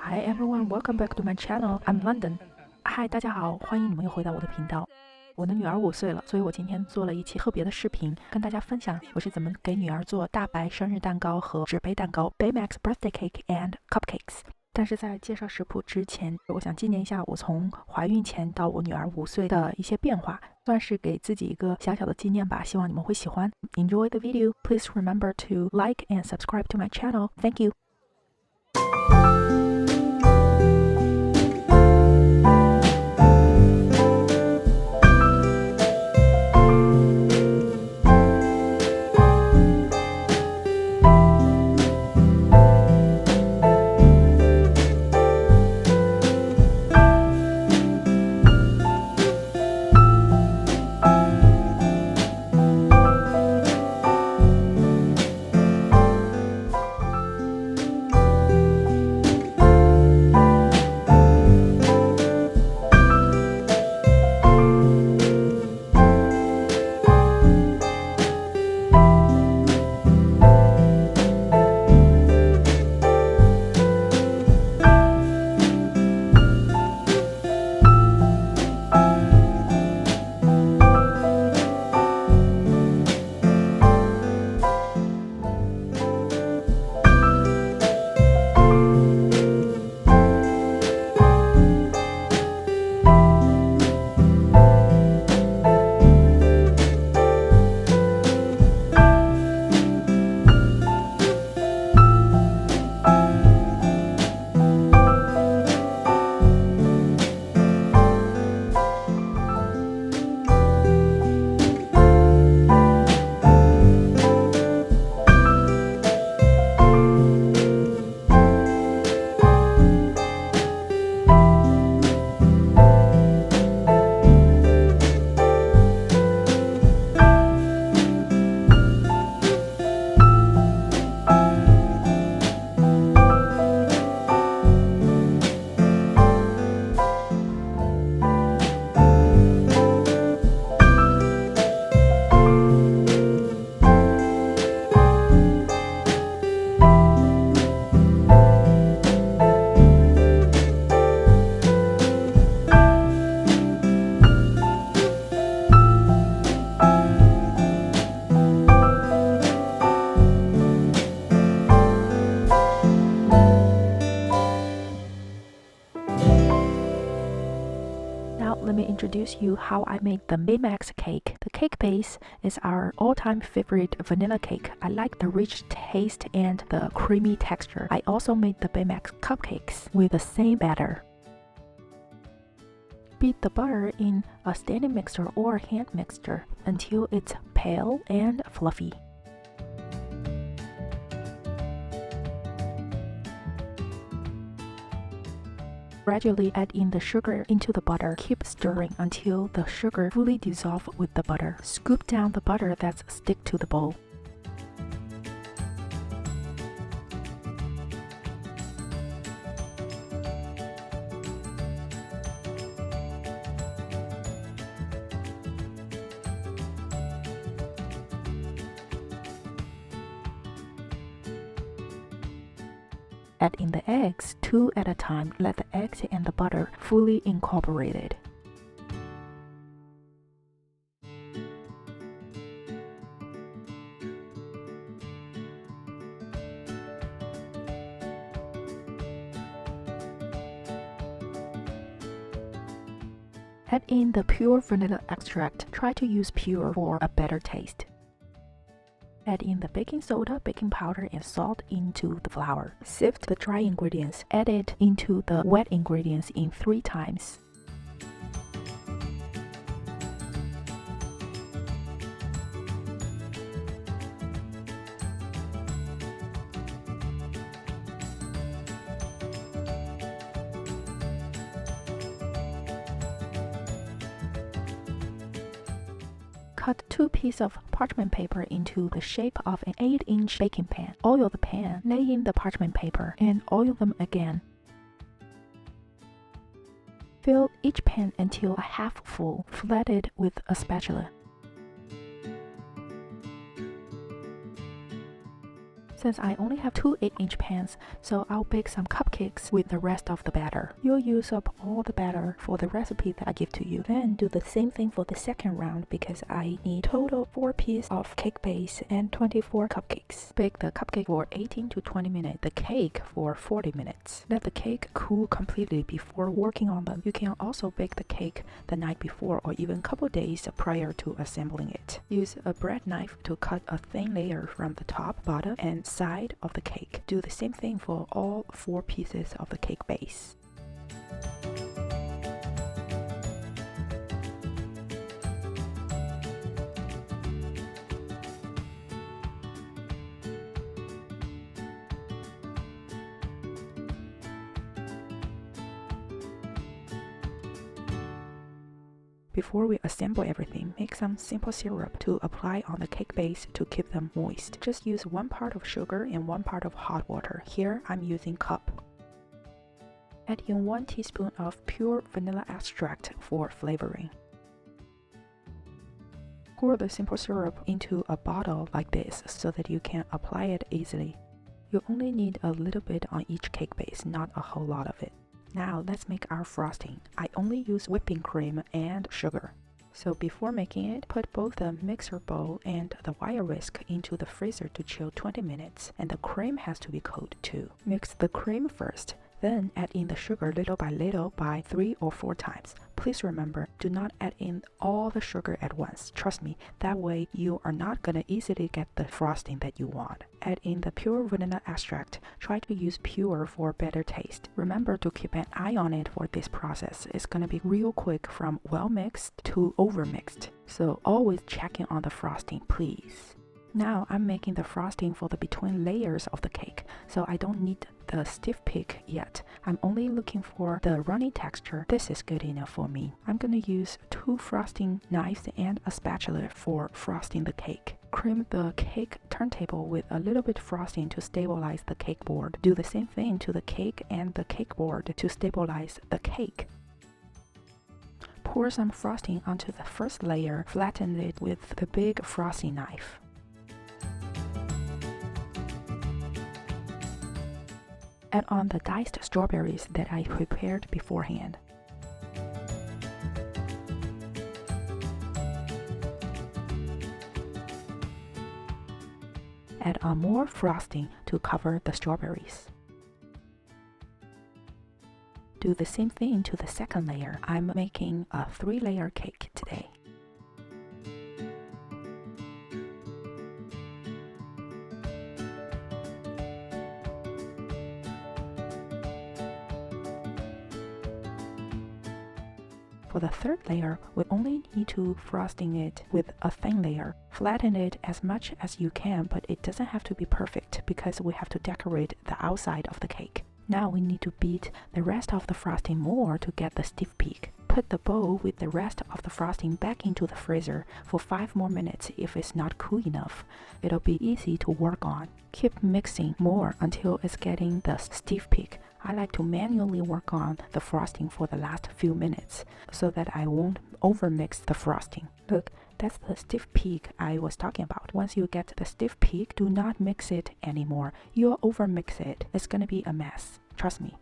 Hi everyone, welcome back to my channel. I'm London. Hi， 大家好，欢迎你们又回到我的频道。我的女儿5岁了，所以我今天做了一期特别的视频，跟大家分享我是怎么给女儿做大白生日蛋糕和纸杯蛋糕 Baymax Birthday Cake and Cupcakes。但是在介绍食谱之前，我想纪念一下我从怀孕前到我女儿5岁的一些变化，算是给自己一个小小的纪念吧，希望你们会喜欢。Enjoy the video. Please remember to like and subscribe to my channel. Thank you. Let me introduce you how I made the Baymax cake. The cake base is our all-time favorite vanilla cake. I like the rich taste and the creamy texture. I also made the Baymax cupcakes with the same batter. Beat the butter in a standing mixer or hand mixer until it's pale and fluffy. Gradually add in the sugar into the butter. Keep stirring until the sugar fully dissolves with the butter. Scoop down the butter that's stick to the bowl. Add in the eggs, 2 at a time. Let the eggs and the butter fully incorporated. Add in the pure vanilla extract. Try to use pure for a better taste. Add in the baking soda, baking powder, and salt into the flour. Sift the dry ingredients. Add it into the wet ingredients in 3 times. Cut 2 pieces of parchment paper into the shape of an 8-inch baking pan. Oil the pan, lay in the parchment paper, and oil them again. Fill each pan until half full, flat it with a spatula. Since I only have two 8-inch pans, so I'll bake some cupcakes with the rest of the batter. You'll use up all the batter for the recipe that I give to you. Then do the same thing for the second round because I need total 4 pieces of cake base and 24 cupcakes. Bake the cupcake for 18 to 20 minutes, the cake for 40 minutes. Let the cake cool completely before working on them. You can also bake the cake the night before or even a couple days prior to assembling it. Use a bread knife to cut a thin layer from the top, bottom, and side of the cake. Do the same thing for all 4 pieces of the cake base. Before we assemble everything, make some simple syrup to apply on the cake base to keep them moist. Just use 1 part of sugar and 1 part of hot water. Here I'm using cup. Add in 1 teaspoon of pure vanilla extract for flavoring. Pour the simple syrup into a bottle like this so that you can apply it easily. You only need a little bit on each cake base, not a whole lot of it. Now let's make our frosting. I only use whipping cream and sugar. So before making it, put both the mixer bowl and the wire whisk into the freezer to chill 20 minutes, and the cream has to be cold too. Mix the cream first, then add in the sugar little by 3 or 4 times. Please remember, do not add in all the sugar at once. Trust me, that way you are not gonna easily get the frosting that you want. Add in the pure vanilla extract. Try to use pure for better taste. Remember to keep an eye on it for this process. It's gonna be real quick from well mixed to over mixed. So always checking on the frosting, please. Now I'm making the frosting for the between layers of the cake, so I don't need the stiff peak yet. I'm only looking for the runny texture. This is good enough for me. I'm gonna use 2 frosting knives and a spatula for frosting the cake. Cream the cake turntable with a little bit frosting to stabilize the cake board. Do the same thing to the cake and the cake board to stabilize the cake. Pour some frosting onto the first layer, flatten it with the big frosting knife. Add on the diced strawberries that I prepared beforehand. Add on more frosting to cover the strawberries. Do the same thing to the second layer. I'm making a 3-layer cake today. For the third layer, we only need to frosting it with a thin layer. Flatten it as much as you can, but it doesn't have to be perfect because we have to decorate the outside of the cake. Now we need to beat the rest of the frosting more to get the stiff peak. Put the bowl with the rest of the frosting back into the freezer for 5 more minutes if it's not cool enough. It'll be easy to work on. Keep mixing more until it's getting the stiff peak. I like to manually work on the frosting for the last few minutes so that I won't overmix the frosting. Look, that's the stiff peak I was talking about. Once you get the stiff peak, do not mix it anymore. You'll overmix it. It's gonna be a mess. Trust me.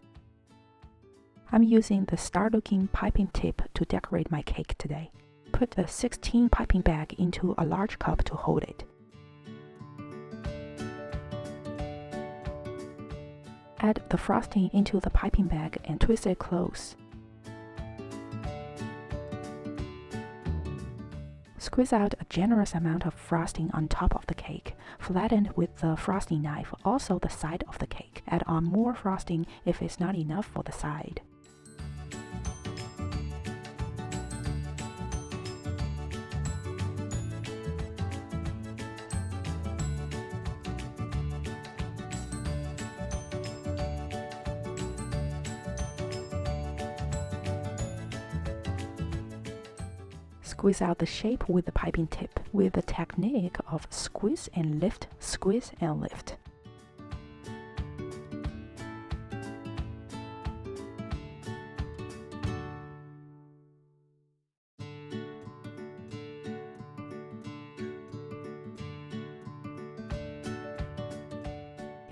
I'm using the star-looking piping tip to decorate my cake today. Put the 16 piping bag into a large cup to hold it. Add the frosting into the piping bag and twist it close. Squeeze out a generous amount of frosting on top of the cake. Flatten with the frosting knife, also the side of the cake. Add on more frosting if it's not enough for the side. Squeeze out the shape with the piping tip with the technique of squeeze and lift, squeeze and lift.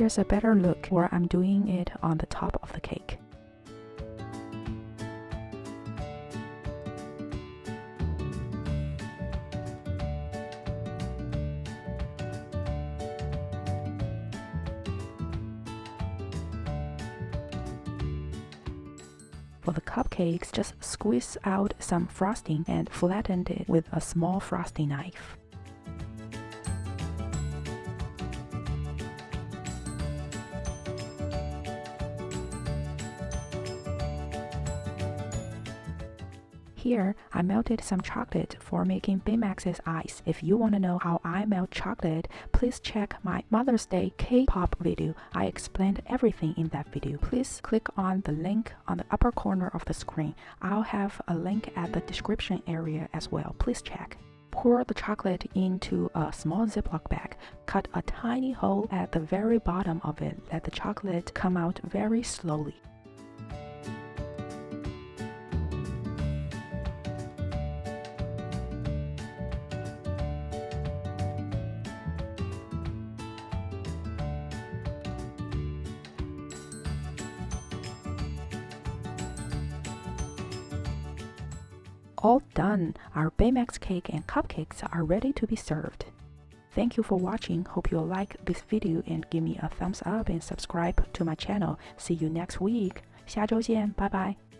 Here's a better look where I'm doing it on the top of the cake. For the cupcakes, just squeeze out some frosting and flatten it with a small frosting knife. Here, I melted some chocolate for making Baymax's ice. If you want to know how I melt chocolate, please check my Mother's Day cake pop video. I explained everything in that video. Please click on the link on the upper corner of the screen. I'll have a link at the description area as well. Please check. Pour the chocolate into a small Ziploc bag. Cut a tiny hole at the very bottom of it. Let the chocolate come out very slowly. All done! Our Baymax cake and cupcakes are ready to be served. Thank you for watching. Hope you'll like this video and give me a thumbs up and subscribe to my channel. See you next week. 下周见，拜拜。